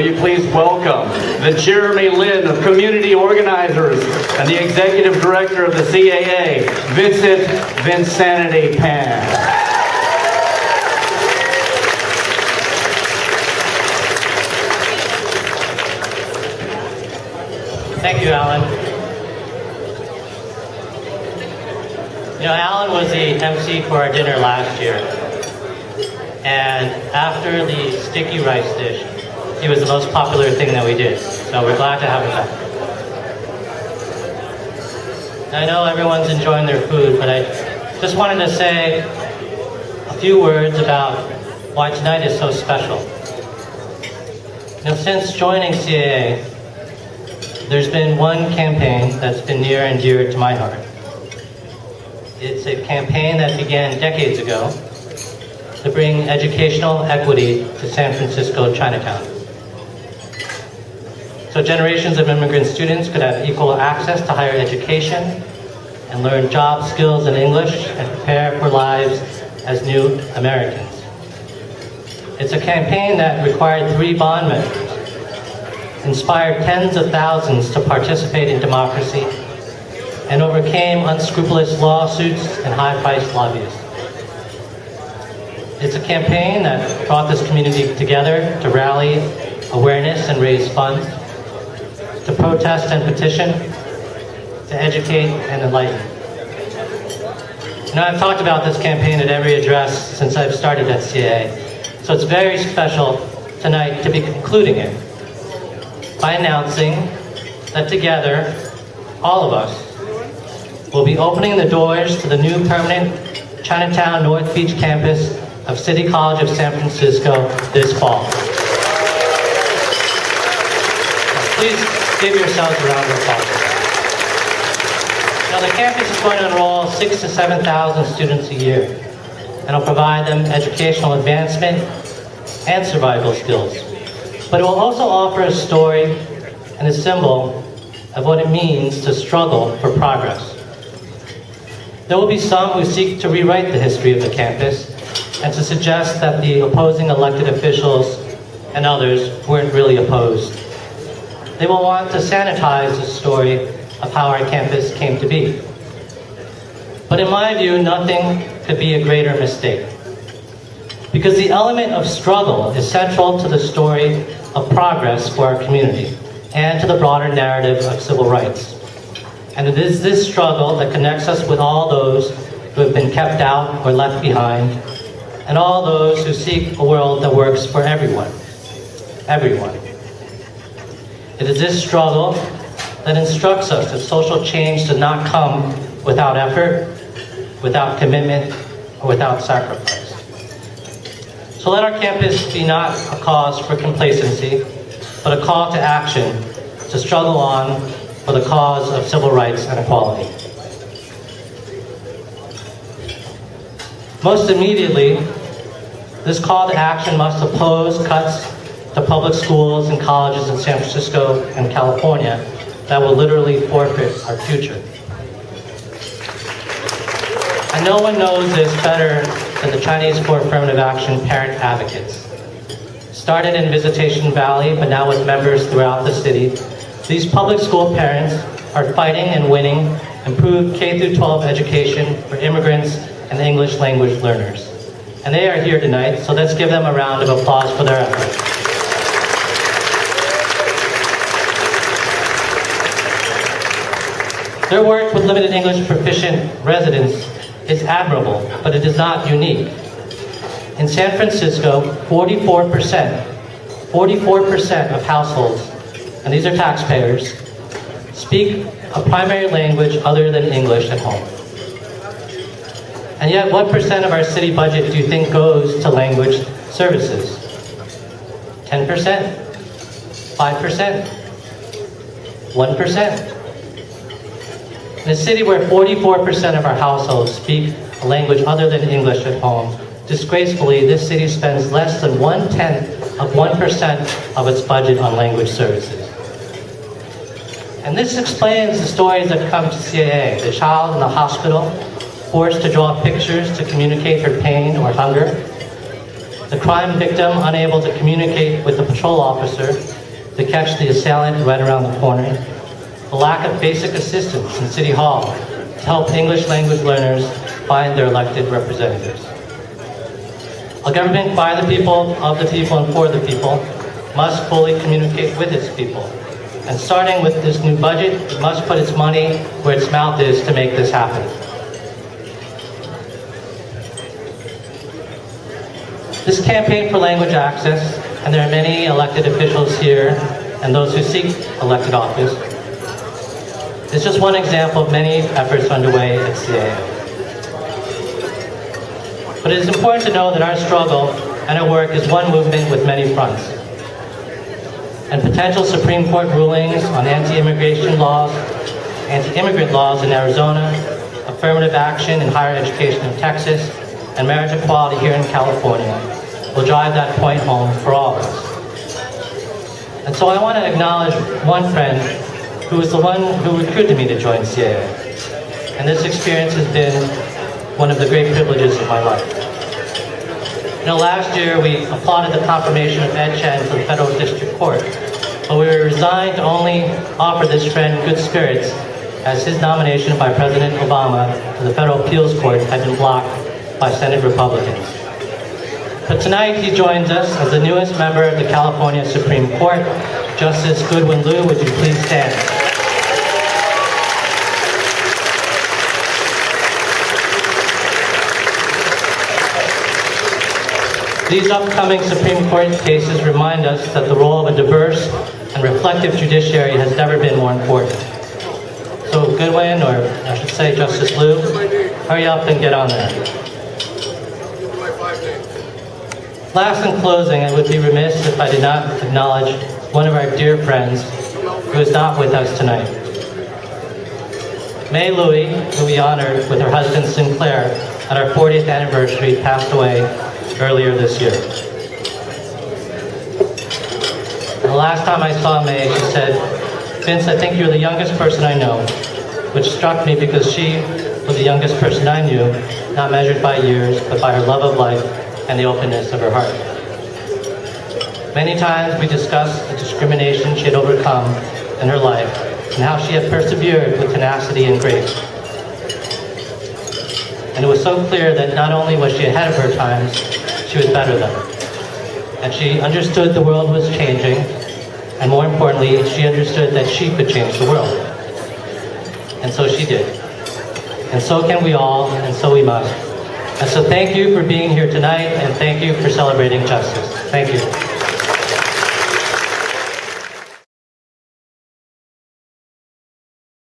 will you please welcome the Jeremy Lin of Community Organizers and the Executive Director of the CAA, Vincent Vinsanity Pan. Thank you, Alan. You know, Alan was the MC for our dinner last year. And after the sticky rice dish, he was the most popular thing that we did. So we're glad to have him back. I know everyone's enjoying their food, but I just wanted to say a few words about why tonight is so special. You know, since joining CAA, there's been one campaign that's been near and dear to my heart. It's a campaign that began decades ago to bring educational equity to San Francisco Chinatown. So generations of immigrant students could have equal access to higher education and learn job skills in English and prepare for lives as new Americans. It's a campaign that required 3 bond measures, inspired tens of thousands to participate in democracy, and overcame unscrupulous lawsuits and high-priced lobbyists. It's a campaign that brought this community together to rally awareness and raise funds, to protest and petition, to educate and enlighten. You know, I've talked about this campaign at every address since I've started at CAA, so it's very special tonight to be concluding it by announcing that together, all of us will be opening the doors to the new permanent Chinatown North Beach campus of City College of San Francisco this fall. Please give yourselves a round of applause. Now, the campus is going to enroll 6,000 to 7,000 students a year, and will provide them educational advancement and survival skills. But it will also offer a story and a symbol of what it means to struggle for progress. There will be some who seek to rewrite the history of the campus and to suggest that the opposing elected officials and others weren't really opposed. They will want to sanitize the story of how our campus came to be. But in my view, nothing could be a greater mistake. Because the element of struggle is central to the story of progress for our community and to the broader narrative of civil rights. And it is this struggle that connects us with all those who have been kept out or left behind, and all those who seek a world that works for everyone. Everyone. It is this struggle that instructs us that social change does not come without effort, without commitment, or without sacrifice. So let our campus be not a cause for complacency, but a call to action to struggle on for the cause of civil rights and equality. Most immediately, this call to action must oppose cuts to public schools and colleges in San Francisco and California that will literally forfeit our future. And no one knows this better than the Chinese for Affirmative Action parent advocates. Started in Visitation Valley, but now with members throughout the city, these public school parents are fighting and winning improved K-12 education for immigrants and English language learners. And they are here tonight, so let's give them a round of applause for their efforts. Their work with limited English proficient residents is admirable, but it is not unique. In San Francisco, 44% of households, and these are taxpayers, speak a primary language other than English at home. And yet, what percent of our city budget do you think goes to language services? 10%? 5%? 1%? In a city where 44% of our households speak a language other than English at home, disgracefully, this city spends less than 0.1% of its budget on language services. And this explains the stories that come to CAA. The child in the hospital, forced to draw pictures to communicate her pain or hunger. the crime victim unable to communicate with the patrol officer to catch the assailant right around the corner, the lack of basic assistance in City Hall to help English language learners find their elected representatives. A government by the people, of the people, and for the people must fully communicate with its people. And starting with this new budget, it must put its money where its mouth is to make this happen. This campaign for language access, and there are many elected officials here and those who seek elected office, is just one example of many efforts underway at CAA. But it is important to know that our struggle and our work is one movement with many fronts. And potential Supreme Court rulings on anti-immigration laws, anti-immigrant laws in Arizona, affirmative action in higher education in Texas, and marriage equality here in California will drive that point home for all of us. And so I want to acknowledge one friend who was the one who recruited me to join CAA. And this experience has been one of the great privileges of my life. You know, last year we applauded the confirmation of Ed Chen to the Federal District Court, but we were resigned to only offer this friend good spirits as his nomination by President Obama to the Federal Appeals Court had been blocked by Senate Republicans. But tonight he joins us as the newest member of the California Supreme Court. Justice Goodwin Liu, would you please stand? These upcoming Supreme Court cases remind us that the role of a diverse and reflective judiciary has never been more important. So Goodwin, or I should say Justice Liu, hurry up and get on there. Last, in closing, I would be remiss if I did not acknowledge one of our dear friends who is not with us tonight. May Louie, who we honored with her husband Sinclair at our 40th anniversary, passed away earlier this year. And the last time I saw May, she said, "Vince, I think you're the youngest person I know," which struck me because she was the youngest person I knew, not measured by years, but by her love of life and the openness of her heart. Many times we discussed the discrimination she had overcome in her life and how she had persevered with tenacity and grace. And it was so clear that not only was she ahead of her times, she was better than them. And she understood the world was changing, and more importantly, she understood that she could change the world. And so she did. And so can we all, and so we must. And so thank you for being here tonight, and thank you for celebrating justice. Thank you.